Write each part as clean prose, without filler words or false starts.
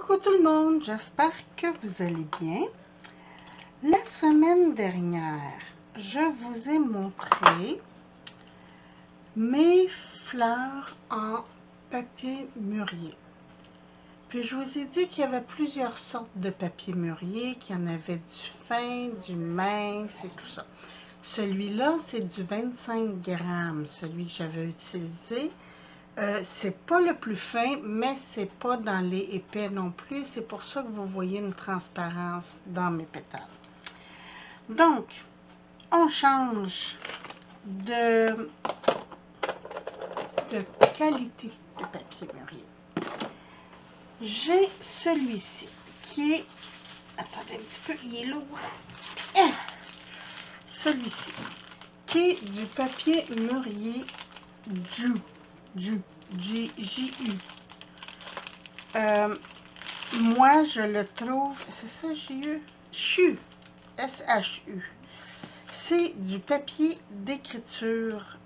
Coucou tout le monde, j'espère que vous allez bien. La semaine dernière, je vous ai montré mes fleurs en papier mûrier. Puis je vous ai dit qu'il y avait plusieurs sortes de papier mûrier, qu'il y en avait du fin, du mince et tout ça. Celui-là, c'est du 25 grammes, celui que j'avais utilisé. C'est pas le plus fin, mais c'est pas dans les épais non plus. C'est pour ça que vous voyez une transparence dans mes pétales. Donc, on change de qualité de papier mûrier. J'ai celui-ci qui est... Attendez un petit peu, il est lourd. Celui-ci qui est du papier mûrier J-U. Moi, je le trouve, c'est ça, J-U? CHU, S-H-U. C'est du papier d'écriture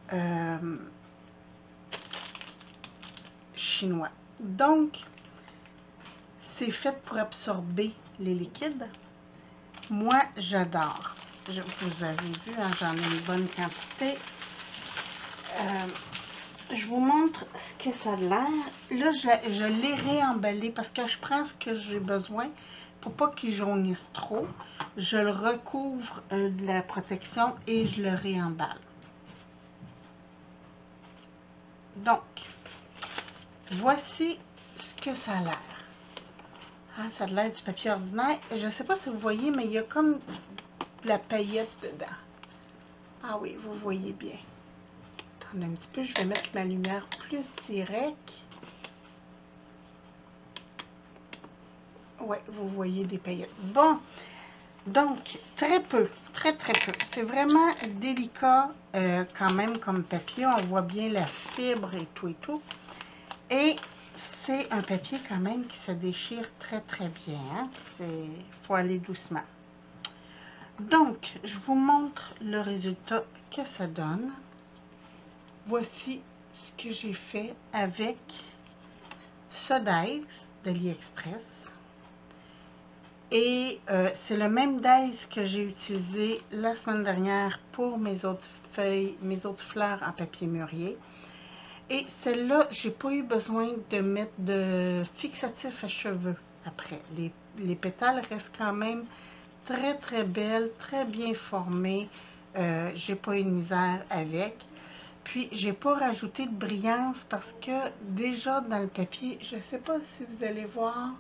chinois. Donc, c'est fait pour absorber les liquides. Moi, j'adore. Vous avez vu, hein, j'en ai une bonne quantité. Je vous montre ce que ça a l'air. Là, je l'ai réemballé parce que je prends ce que j'ai besoin pour pas qu'il jaunisse trop. Je le recouvre de la protection et je le réemballe. Donc, voici ce que ça a l'air. Hein, ça a l'air du papier ordinaire. Je ne sais pas si vous voyez, mais il y a comme de la paillette dedans. Ah oui, vous voyez bien. Attendez un petit peu, je vais mettre ma lumière plus directe. Oui, vous voyez des paillettes. Bon, donc, très peu, très peu. C'est vraiment délicat quand même comme papier. On voit bien la fibre et tout et tout. Et c'est un papier quand même qui se déchire très bien. Hein? Il faut aller doucement. Donc, je vous montre le résultat que ça donne. Voici ce que j'ai fait avec ce dies d'AliExpress. Et c'est le même dies que j'ai utilisé la semaine dernière pour mes autres feuilles, mes autres fleurs en papier mûrier. Et celle-là, j'ai pas eu besoin de mettre de fixatif à cheveux après. Les pétales restent quand même très belles, très bien formées. J'ai pas eu de misère avec. Puis, j'ai pas rajouté de brillance parce que déjà dans le papier, je sais pas si vous allez voir,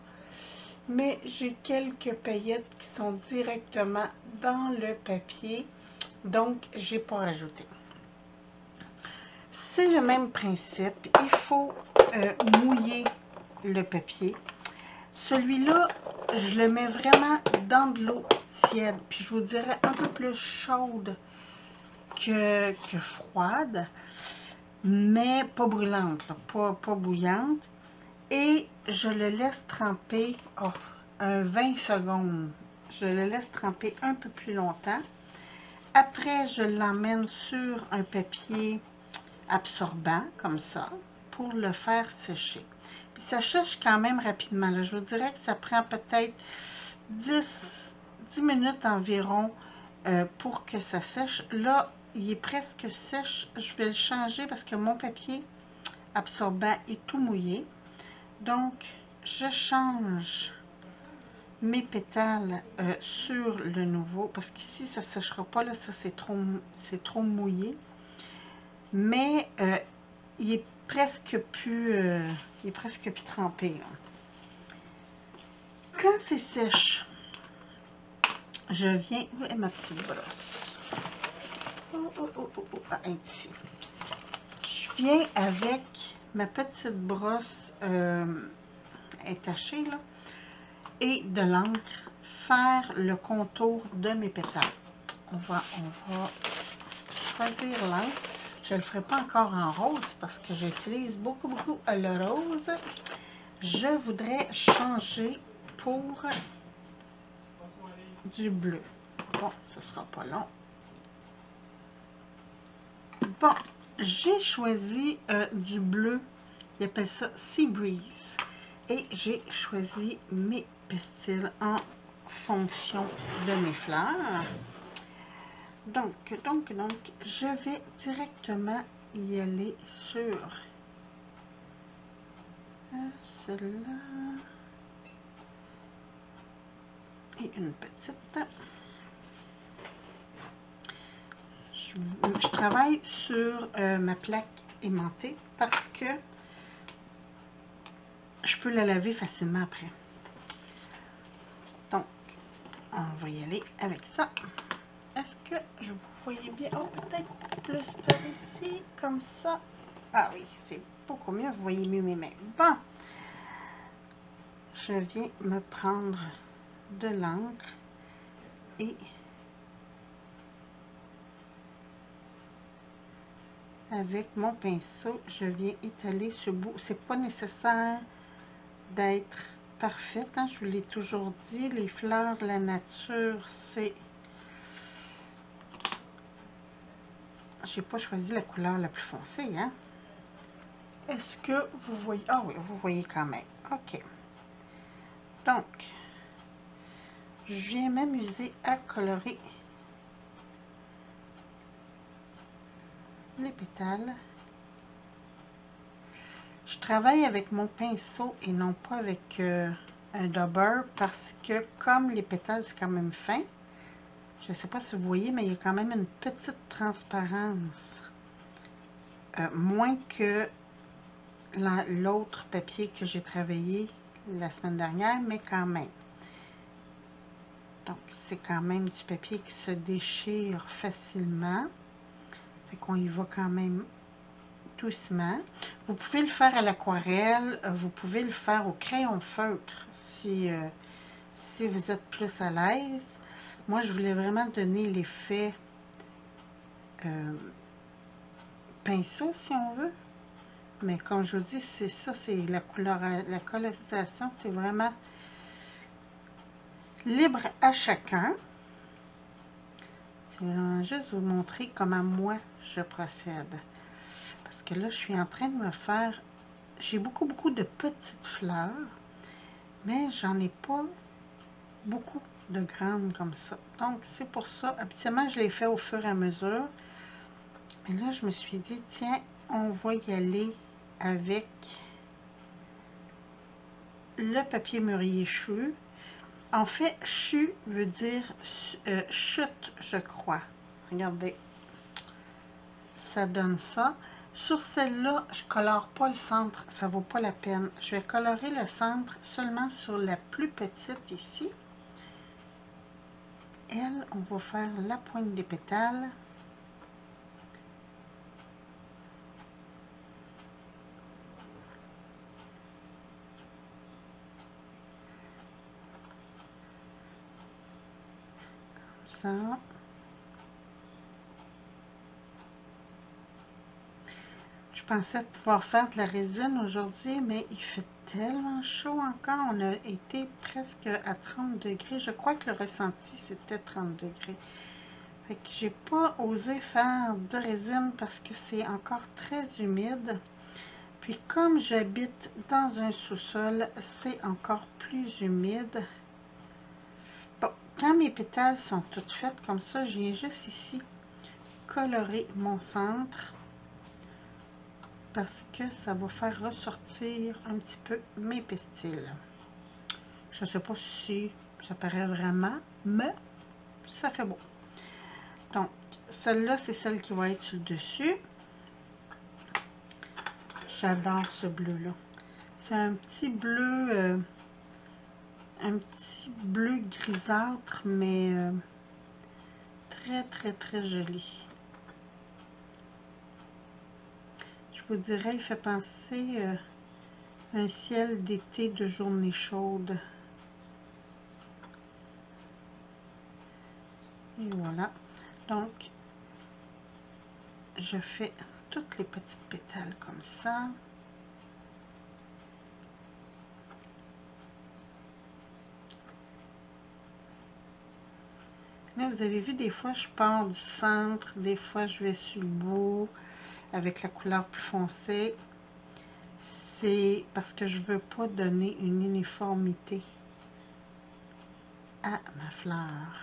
mais j'ai quelques paillettes qui sont directement dans le papier. Donc, j'ai pas rajouté. C'est le même principe. Il faut mouiller le papier. Celui-là, je le mets vraiment dans de l'eau tiède. Puis je vous dirais un peu plus chaude que froide. Mais pas brûlante, là, pas bouillante. Et je le laisse tremper 20 secondes. Je le laisse tremper un peu plus longtemps. Après, je l'emmène sur un papier absorbant, comme ça, pour le faire sécher. Puis ça sèche quand même rapidement. Là. Je vous dirais que ça prend peut-être 10 minutes environ pour que ça sèche. Là, il est presque sèche. Je vais le changer parce que mon papier absorbant est tout mouillé. Donc, je change mes pétales sur le nouveau. Parce qu'ici, ça ne séchera pas. Là, ça, c'est trop mouillé. Mais il est presque plus trempé. Là. Quand c'est sèche, je viens... Où est ma petite brosse? Ici. Je viens avec ma petite brosse intachée là, et de l'encre faire le contour de mes pétales. On va choisir l'encre. Je ne le ferai pas encore en rose parce que j'utilise beaucoup le rose. Je voudrais changer pour du bleu. Bon, ce sera pas long. Bon, j'ai choisi du bleu. Ils appellent ça Sea Breeze. Et j'ai choisi mes pestils en fonction de mes fleurs. Donc, je vais directement y aller sur celle-là. Et une petite. Je travaille sur ma plaque aimantée parce que je peux la laver facilement après. Donc, on va y aller avec ça. Est-ce que je vous voyez bien? Oh, peut-être plus par ici, comme ça. Ah oui, c'est beaucoup mieux. Vous voyez mieux mes mains. Bon, je viens me prendre de l'encre et avec mon pinceau, je viens étaler ce bout. C'est pas nécessaire d'être parfaite, hein? Je vous l'ai toujours dit, les fleurs de la nature, c'est... J'ai pas choisi la couleur la plus foncée, hein? Est-ce que vous voyez? Ah oui, vous voyez quand même. OK. Donc, je viens m'amuser à colorer les pétales. Je travaille avec mon pinceau et non pas avec un dauber parce que comme les pétales c'est quand même fin, je ne sais pas si vous voyez, mais il y a quand même une petite transparence. Moins que l'autre papier que j'ai travaillé la semaine dernière, mais quand même. Donc, c'est quand même du papier qui se déchire facilement. Fait qu'on y va quand même doucement. Vous pouvez le faire à l'aquarelle, vous pouvez le faire au crayon feutre si, si vous êtes plus à l'aise. Moi, je voulais vraiment donner l'effet pinceau, si on veut. Mais comme je vous dis, c'est ça, c'est la couleur, la colorisation, c'est vraiment libre à chacun. C'est vraiment juste vous montrer comment moi je procède. Parce que là, je suis en train de me faire... J'ai beaucoup de petites fleurs, mais j'en ai pas beaucoup de grandes comme ça. Donc, c'est pour ça. Habituellement, je les fais au fur et à mesure. Et là, je me suis dit, tiens, on va y aller avec le papier mûrier chu. En fait, chu veut dire chute, je crois. Regardez. Ça donne ça. Sur celle-là, je colore pas le centre. Ça vaut pas la peine. Je vais colorer le centre seulement sur la plus petite ici. Elle, on va faire la pointe des pétales. Ça. Je pensais pouvoir faire de la résine aujourd'hui, mais il fait tellement chaud encore. On a été presque à 30 degrés. Je crois que le ressenti, c'était 30 degrés. Fait que j'ai pas osé faire de résine parce que c'est encore très humide. Puis comme j'habite dans un sous-sol, c'est encore plus humide. Bon, quand mes pétales sont toutes faites comme ça, je viens juste ici colorer mon centre parce que ça va faire ressortir un petit peu mes pestils. Je ne sais pas si ça paraît vraiment, mais ça fait beau. Donc, celle-là, c'est celle qui va être sur le dessus. J'adore ce bleu-là. C'est un petit bleu grisâtre, mais très joli. Je vous dirais, il fait penser un ciel d'été de journée chaude. Et voilà. Donc, je fais toutes les petites pétales comme ça. Là, vous avez vu, des fois, je pars du centre, des fois, je vais sur le bout avec la couleur plus foncée. c'est parce que je veux pas donner une uniformité à ma fleur.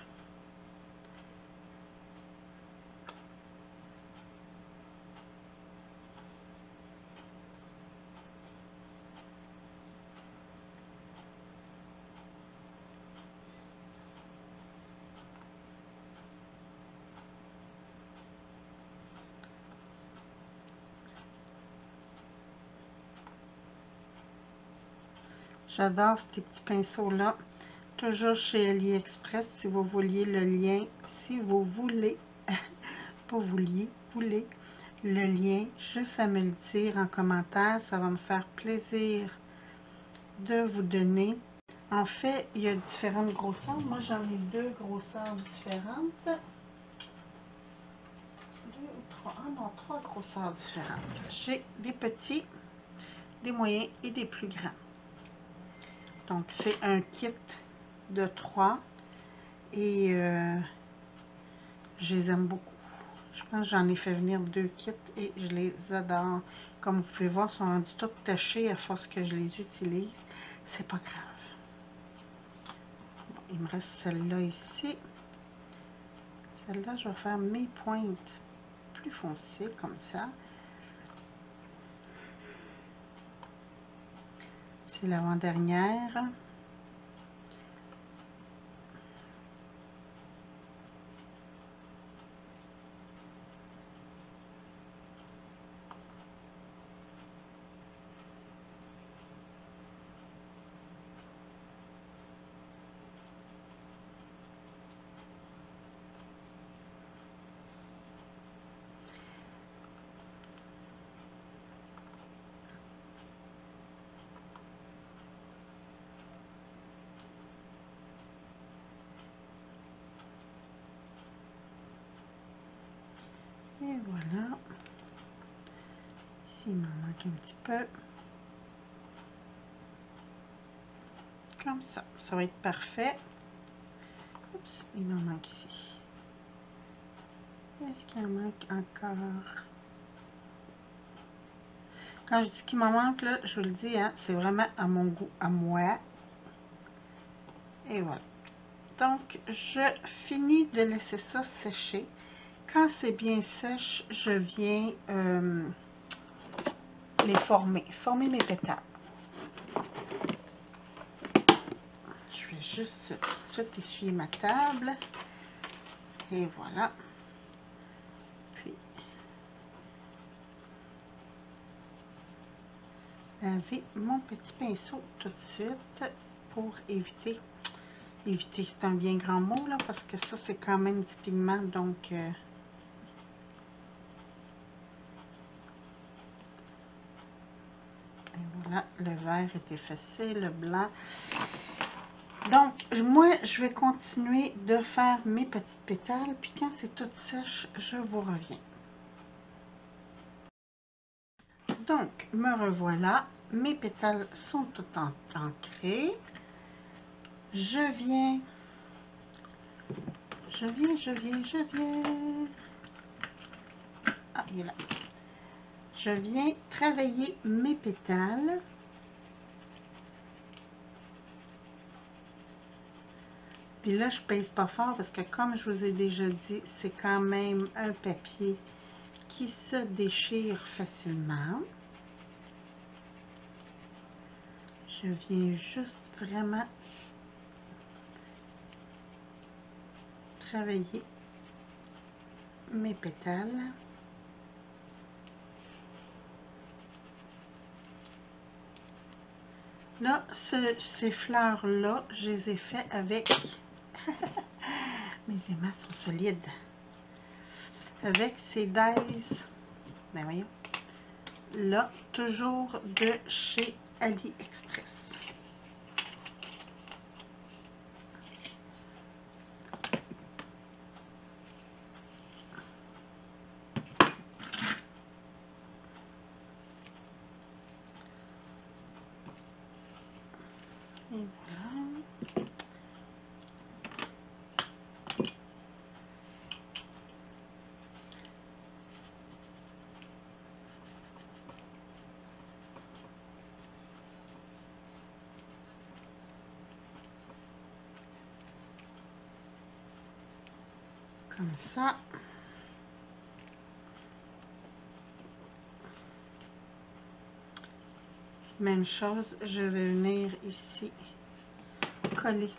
J'adore ces petits pinceaux-là. Toujours chez AliExpress, si vous vouliez le lien, si vous voulez, pas voulez le lien, juste à me le dire en commentaire, ça va me faire plaisir de vous donner. En fait, il y a différentes grosseurs. Moi, j'en ai 2 grosseurs différentes. 2 ou 3, ah non, 3 grosseurs différentes. J'ai des petits, des moyens et des plus grands. Donc, c'est un kit de 3 et je les aime beaucoup. Je pense que j'en ai fait venir 2 kits et je les adore. Comme vous pouvez voir, ils sont rendus tout tachés à force que je les utilise. C'est pas grave. Bon, il me reste celle-là ici. Celle-là, je vais faire mes pointes plus foncées comme ça. C'est l'avant-dernière. Et voilà. Ici, il m'en manque un petit peu. Comme ça. Ça va être parfait. Oups, il m'en manque ici. Est-ce qu'il en manque encore? Quand je dis qu'il m'en manque, là, je vous le dis, hein, c'est vraiment à mon goût, à moi. Et voilà. Donc, je finis de laisser ça sécher. Quand c'est bien sèche, je viens les former mes pétales. Je vais juste tout de suite essuyer ma table. Et voilà. Puis, laver mon petit pinceau tout de suite pour éviter, c'est un bien grand mot, là, parce que ça, c'est quand même du pigment, donc... Voilà, le vert est effacé, le blanc. Donc, moi, je vais continuer de faire mes petites pétales, puis quand c'est tout sèche, je vous reviens. Donc, me revoilà. Mes pétales sont tout ancrés. Je viens. Ah, il est là. Je viens travailler mes pétales. Puis là, je pèse pas fort parce que comme je vous ai déjà dit, c'est quand même un papier qui se déchire facilement. Je viens juste vraiment travailler mes pétales. Là, ces fleurs-là, je les ai fait avec... Mes aimants sont solides. Avec ces dies, ben voyons, là, toujours de chez AliExpress. Et voilà. Comme ça. Même chose, je vais venir ici coller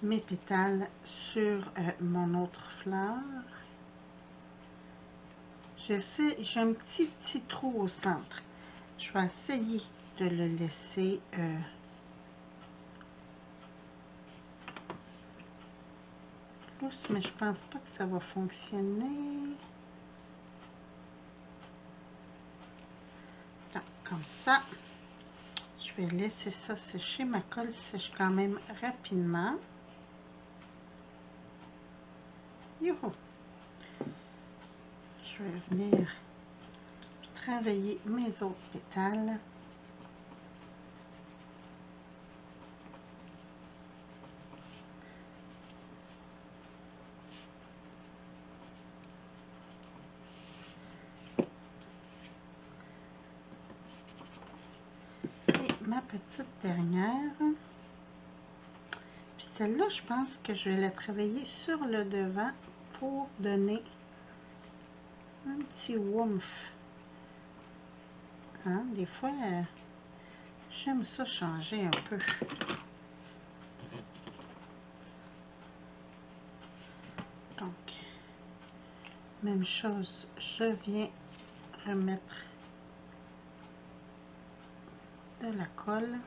mes pétales sur mon autre fleur. J'essaie, j'ai un petit trou au centre. Je vais essayer de le laisser lousse, mais je pense pas que ça va fonctionner. Là, comme ça. Je vais laisser ça sécher. Ma colle sèche quand même rapidement. Youhou! Je vais venir travailler mes autres pétales. Et ma petite dernière. Puis celle-là, je pense que je vais la travailler sur le devant pour donner un petit woomph. Hein? Des fois, j'aime ça changer un peu. Donc, même chose, je viens remettre de la colle.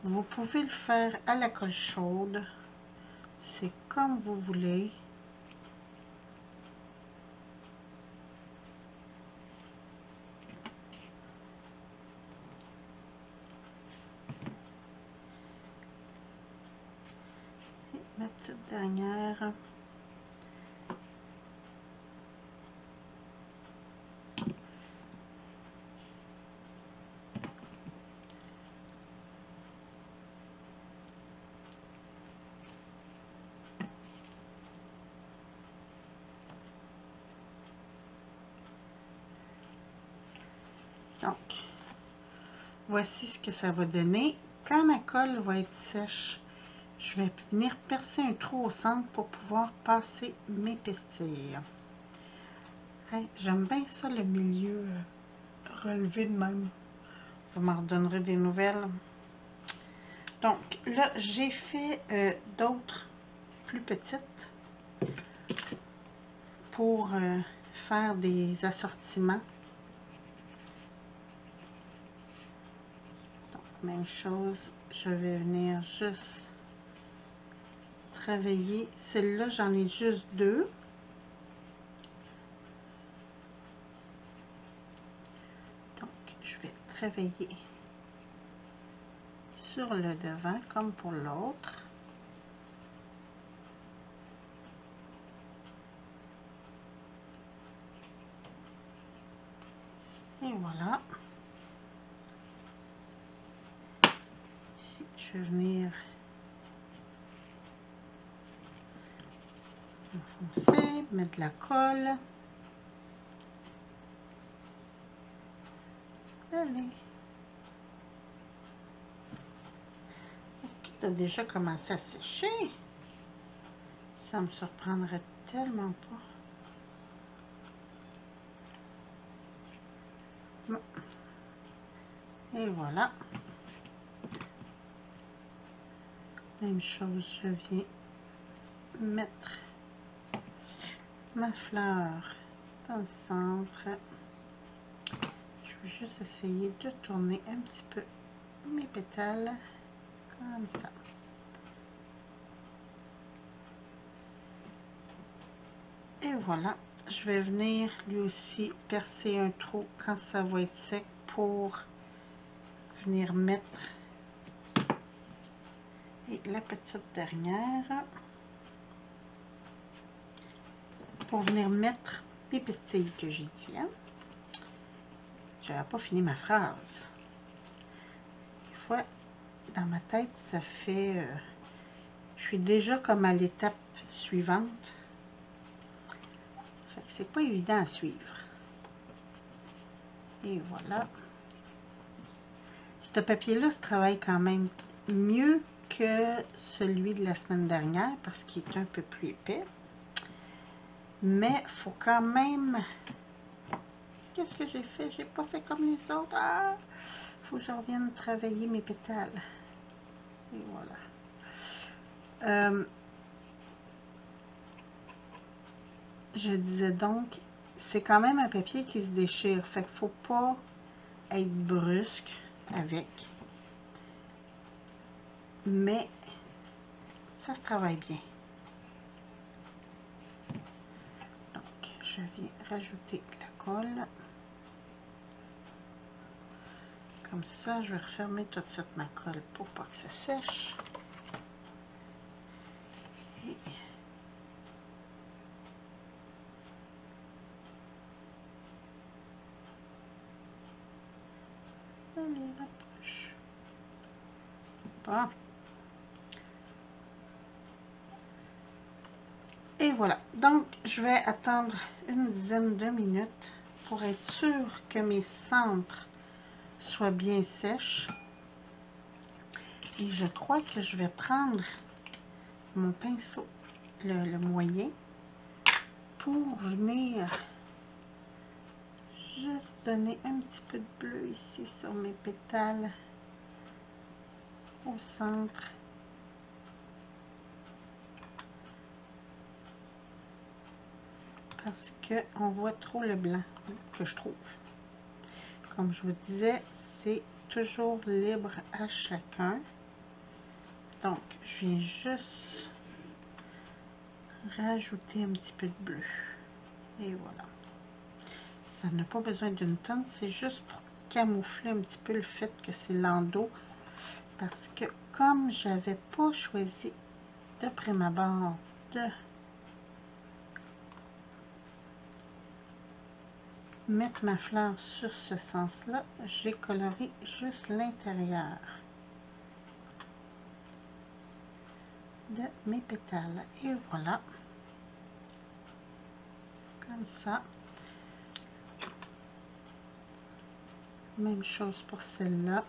Vous pouvez le faire à la colle chaude. C'est comme vous voulez. Ma petite dernière. Donc, voici ce que ça va donner. Quand ma colle va être sèche, je vais venir percer un trou au centre pour pouvoir passer mes pestilles. Hey, j'aime bien ça, le milieu relevé de même. Vous m'en redonnerez des nouvelles. Donc, là, j'ai fait d'autres plus petites pour faire des assortiments. Donc, même chose, je vais venir juste travailler. Celle-là, j'en ai juste deux. Donc, je vais travailler sur le devant comme pour l'autre. Et voilà. Ici, je vais venir enfoncer, mettre de la colle. Allez. Est-ce que tu as déjà commencé à sécher? Ça me surprendrait tellement pas. Bon. Et voilà. Même chose, je viens mettre ma fleur dans le centre. Je vais juste essayer de tourner un petit peu mes pétales comme ça. Et voilà, je vais venir lui aussi percer un trou quand ça va être sec pour venir mettre. Et la petite dernière pour venir mettre les pestilles que j'ai dit. Hein? Je n'avais pas fini ma phrase. Des fois, dans ma tête, ça fait... je suis déjà comme à l'étape suivante. Fait que c'est pas évident à suivre. Et voilà. Ce papier-là se travaille quand même mieux que celui de la semaine dernière parce qu'il est un peu plus épais. Mais il faut quand même... Qu'est-ce que j'ai fait? J'ai pas fait comme les autres. Ah! Faut que je revienne travailler mes pétales. Et voilà. Je disais donc, c'est quand même un papier qui se déchire. Fait qu'il faut pas être brusque avec. Mais ça se travaille bien. Donc, je viens rajouter la colle. Comme ça, je vais refermer tout de suite ma colle pour pas que ça sèche. Et allez, la poche. Bon. Et voilà. Donc, je vais attendre une dizaine de minutes pour être sûr que mes centres soient bien sèches. Et je crois que je vais prendre mon pinceau, le moyen, pour venir juste donner un petit peu de bleu ici sur mes pétales au centre. Parce qu'on voit trop le blanc, que je trouve. Comme je vous disais, c'est toujours libre à chacun. Donc, je viens juste rajouter un petit peu de bleu. Et voilà. Ça n'a pas besoin d'une tonne, c'est juste pour camoufler un petit peu le fait que c'est l'endos. Parce que comme j'avais pas choisi de prime abord de mettre ma fleur sur ce sens-là, j'ai coloré juste l'intérieur de mes pétales. Et voilà. Comme ça. Même chose pour celle-là.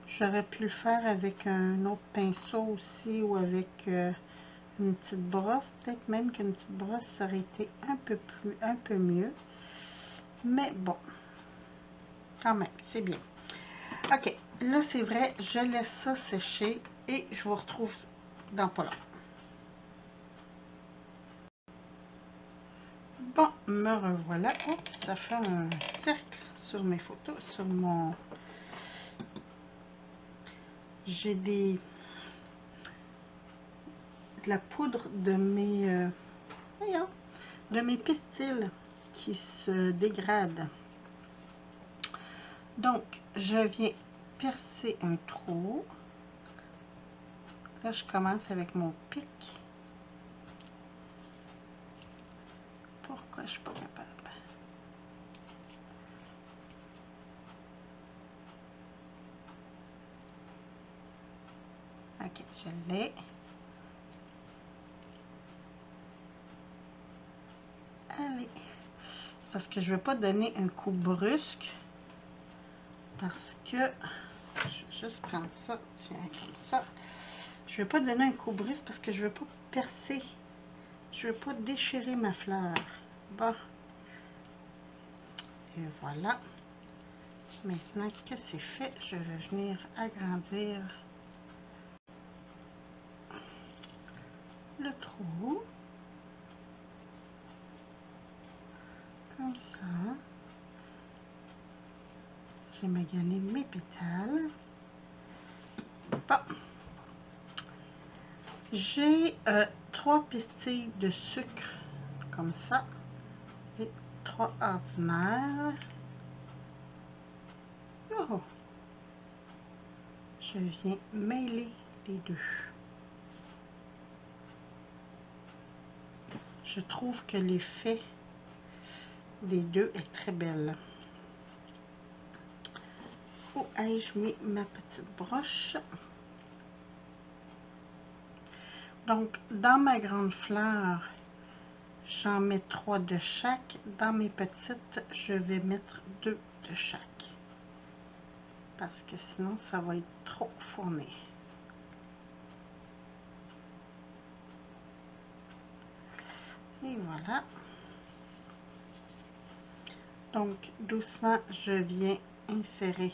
J'aurais pu le faire avec un autre pinceau aussi ou avec une petite brosse. Peut-être même qu'une petite brosse, ça aurait été un peu mieux. Mais bon, quand même, c'est bien. Ok, là c'est vrai, je laisse ça sécher et je vous retrouve dans pas long. Bon, me revoilà. Oups, ça fait un cercle sur mes photos, sur mon... J'ai de la poudre de mes... voyons, de mes pistils qui se dégradent. Donc, je viens percer un trou. Là, je commence avec mon pic. Pourquoi je suis pas capable? Ok, je l'ai. Allez. C'est parce que je ne veux pas donner un coup brusque. Parce que... Je vais juste prendre ça, tiens, comme ça. Je ne veux pas donner un coup brusque parce que je ne veux pas percer. Je ne veux pas déchirer ma fleur. Bon. Et voilà. Maintenant que c'est fait, je vais venir agrandir le trou. Comme ça. J'ai magané mes pétales. Bon. J'ai 3 pistilles de sucre, comme ça. Et 3 ordinaires. Oh. Je viens mêler les deux. Je trouve que l'effet des deux est très belle. Où ai-je mis ma petite broche? Donc, dans ma grande fleur, j'en mets 3 de chaque. Dans mes petites, je vais mettre 2 de chaque. parce que sinon ça va être trop fourné. Et voilà. Donc doucement je viens insérer.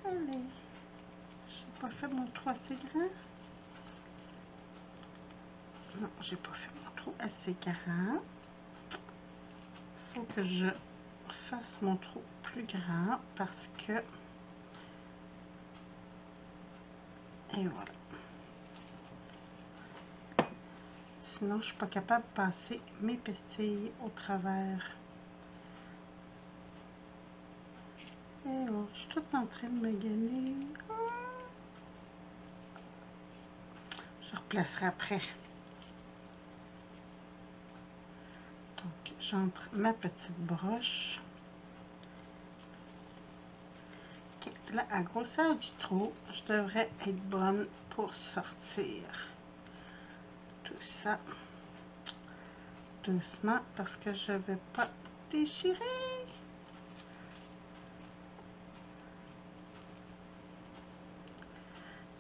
Allez, j'ai pas fait mon trou assez grand. Non, j'ai pas fait mon trou assez grand. Faut que je fasse mon trou plus grand parce que, et voilà, sinon je suis pas capable de passer mes pastilles au travers. Et oh, je suis toute en train de me gagner. Je replacerai après. Donc j'entre ma petite broche. Okay. Là, à grosseur du trou, je devrais être bonne pour sortir tout ça doucement parce que je ne vais pas déchirer.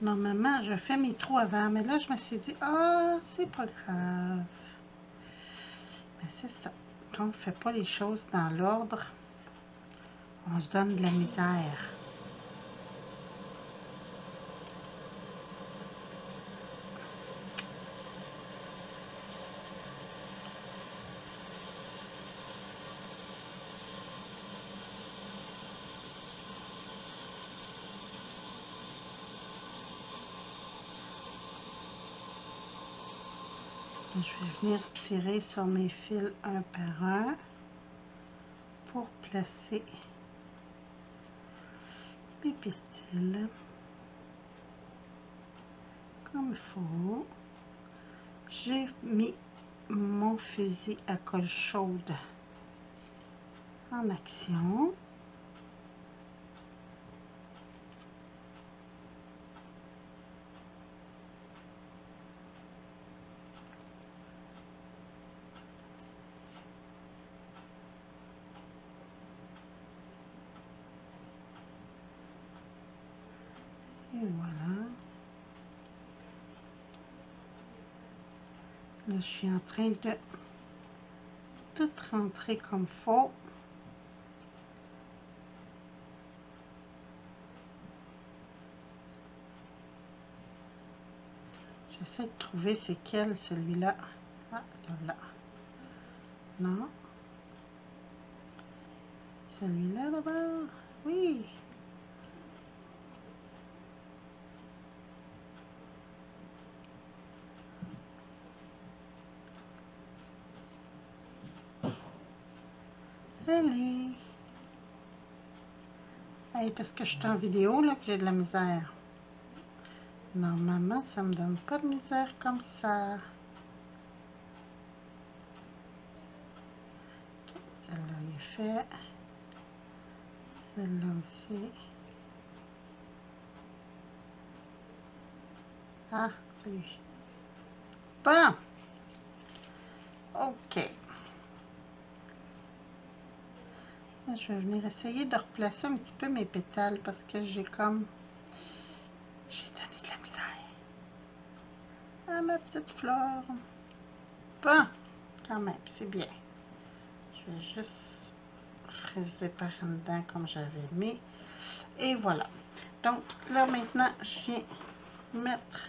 Normalement, je fais mes trous avant, mais là, je me suis dit, ah, c'est pas grave. Mais c'est ça. Quand on ne fait pas les choses dans l'ordre, on se donne de la misère. Je vais venir tirer sur mes fils un par un pour placer mes pistils comme il faut. J'ai mis mon fusil à colle chaude en action. Et voilà. Là, je suis en train de tout rentrer comme faut. J'essaie de trouver c'est quel celui-là. Ah, là. Non. Celui-là d'abord. Oui. Allez. Hey, parce que je suis en vidéo, là, que j'ai de la misère. Normalement, ça me donne pas de misère comme ça. Celle-là est faite. Celle-là aussi. Ah, celui. Bon. OK. Là, je vais venir essayer de replacer un petit peu mes pétales parce que j'ai donné de la misère à ma petite fleur. Bon, quand même, c'est bien. Je vais juste fraiser par en dedans comme j'avais mis. Et voilà. Donc là, maintenant, je viens mettre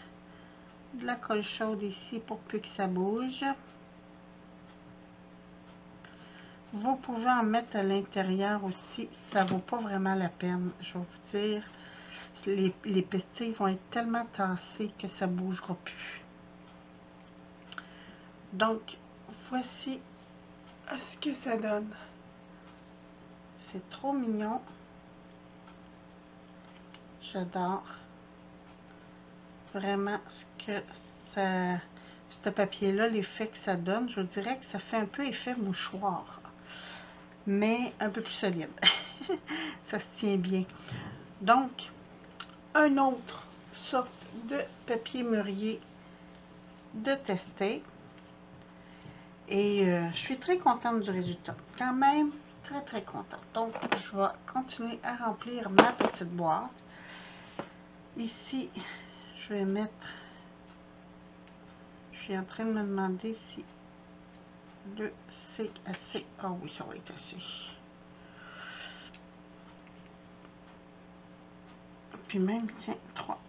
de la colle chaude ici pour plus que ça bouge. Vous pouvez en mettre à l'intérieur aussi, ça vaut pas vraiment la peine, je vais vous dire. Les pastilles vont être tellement tassées que ça bougera plus. Donc, voici ce que ça donne. C'est trop mignon. J'adore vraiment ce que ce papier-là, l'effet que ça donne. Je vous dirais que ça fait un peu effet mouchoir, mais un peu plus solide. Ça se tient bien. Donc, un autre sorte de papier mûrier de tester. Et je suis très contente du résultat. Quand même, très très contente. Donc, je vais continuer à remplir ma petite boîte. Ici, je vais mettre... Je suis en train de me demander si c'est assez... Ah oui, ça va être assez. Puis même, tiens, 3.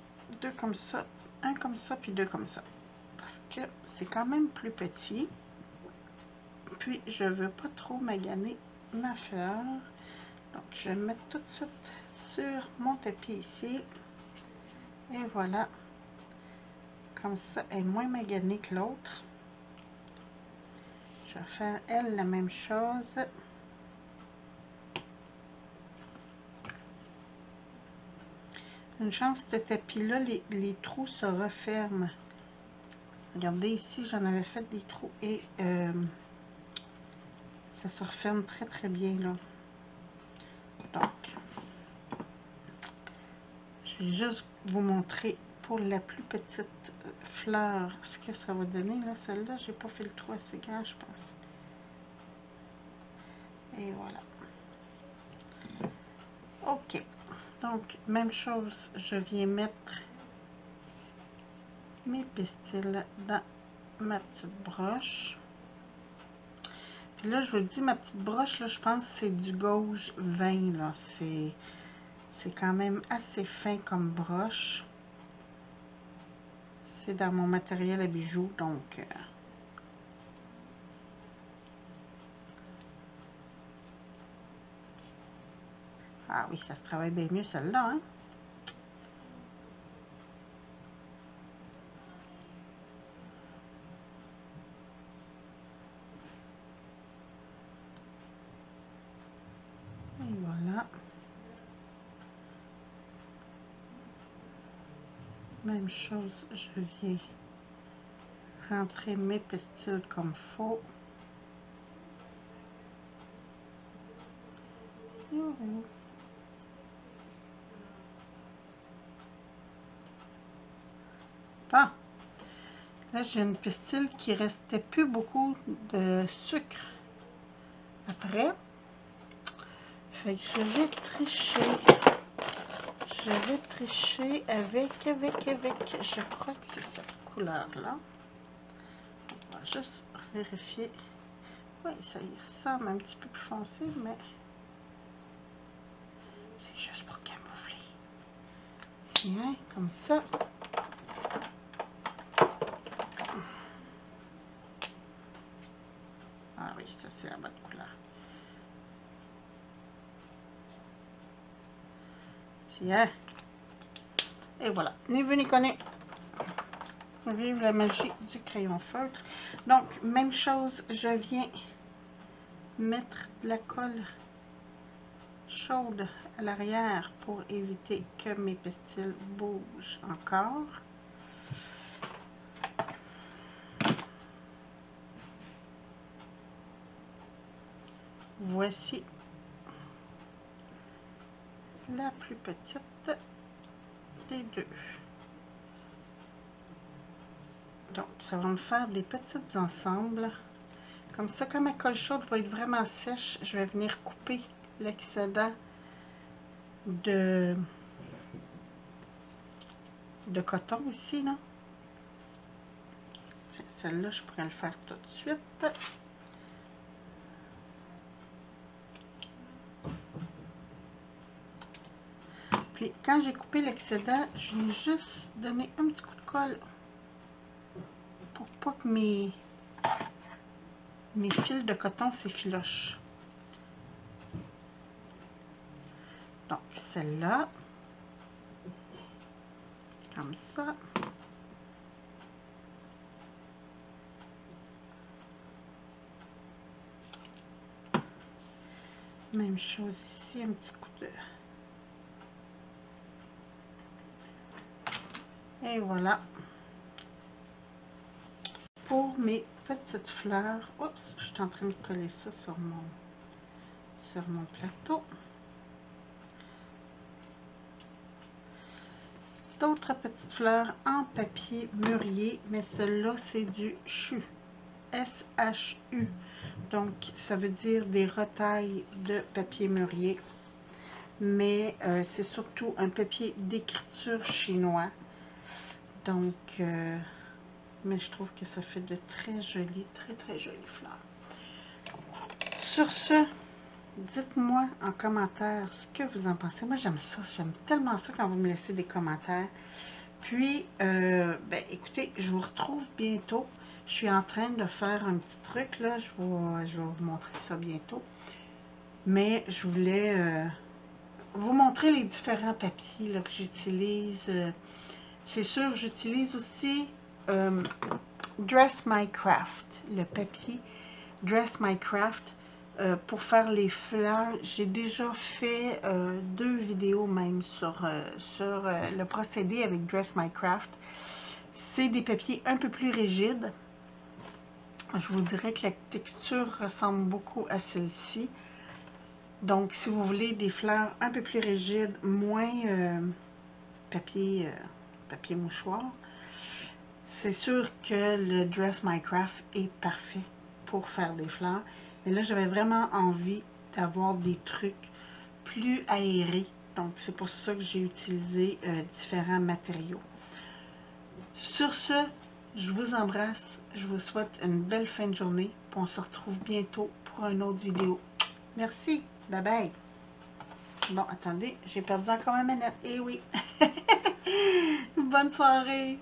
2 comme ça, 1 comme ça, puis 2 comme ça. Parce que c'est quand même plus petit. Puis, je veux pas trop maganer ma fleur. Donc, je vais mettre tout de suite sur mon tapis ici. Et voilà. Comme ça, elle est moins maganée que l'autre. Je vais faire, elle, la même chose. Une chance, ce tapis-là, les trous se referment. Regardez ici, j'en avais fait des trous et ça se referme très très bien là. Donc, je vais juste vous montrer pour la plus petite fleur ce que ça va donner. Là, celle-là, j'ai pas fait le trou assez grand, je pense. Et voilà. Ok. Donc, même chose, je viens mettre mes pistils dans ma petite broche. Puis là, je vous dis, ma petite broche, là, je pense que c'est du gauge 20, là. C'est quand même assez fin comme broche. C'est dans mon matériel à bijoux, donc... Ah oui, ça se travaille bien mieux, celle-là, hein? Et voilà. Même chose, je viens rentrer mes pistils comme faut. Bon. Là, j'ai une pistille qui restait plus beaucoup de sucre après. Fait que je vais tricher. Je vais tricher avec, je crois que c'est cette couleur-là. On va juste vérifier. Oui, ça y ressemble un petit peu plus foncé, mais c'est juste pour camoufler. Tiens, comme ça. Ah oui, ça c'est la bonne couleur. Tiens. Et voilà. Ni vu ni connu. Vive la magie du crayon feutre. Donc, même chose, je viens mettre de la colle chaude à l'arrière pour éviter que mes pistils bougent encore. Voici la plus petite des deux. Donc, ça va me faire des petits ensembles. Comme ça, quand ma colle chaude va être vraiment sèche, je vais venir couper l'excédent de coton ici, là. Celle-là, je pourrais le faire tout de suite. Puis, quand j'ai coupé l'excédent, je viens juste donner un petit coup de colle pour pas que mes fils de coton s'effilochent. Donc, celle-là, comme ça. Même chose ici, un petit coup de... Et voilà. Pour mes petites fleurs. Oups, je suis en train de coller ça sur mon plateau. D'autres petites fleurs en papier mûrier, mais celle-là, c'est du chou. SHU. Donc, ça veut dire des retailles de papier mûrier. Mais c'est surtout un papier d'écriture chinois. Donc, mais je trouve que ça fait de très jolies fleurs. Sur ce, dites-moi en commentaire ce que vous en pensez. Moi, j'aime ça. J'aime tellement ça quand vous me laissez des commentaires. Puis, ben, écoutez, je vous retrouve bientôt. Je suis en train de faire un petit truc, là. Je vais vous montrer ça bientôt. Mais je voulais vous montrer les différents papiers là, que j'utilise. C'est sûr, j'utilise aussi Dress My Craft, le papier Dress My Craft pour faire les fleurs. J'ai déjà fait 2 vidéos même sur le procédé avec Dress My Craft. C'est des papiers un peu plus rigides. Je vous dirais que la texture ressemble beaucoup à celle-ci. Donc, si vous voulez des fleurs un peu plus rigides, moins papier mouchoir, c'est sûr que le Dress My Craft est parfait pour faire des fleurs. Mais là, j'avais vraiment envie d'avoir des trucs plus aérés. Donc, c'est pour ça que j'ai utilisé différents matériaux. Sur ce, je vous embrasse. Je vous souhaite une belle fin de journée. Puis on se retrouve bientôt pour une autre vidéo. Merci. Bye bye. Bon, attendez, j'ai perdu encore ma manette. Eh oui. Bonne soirée.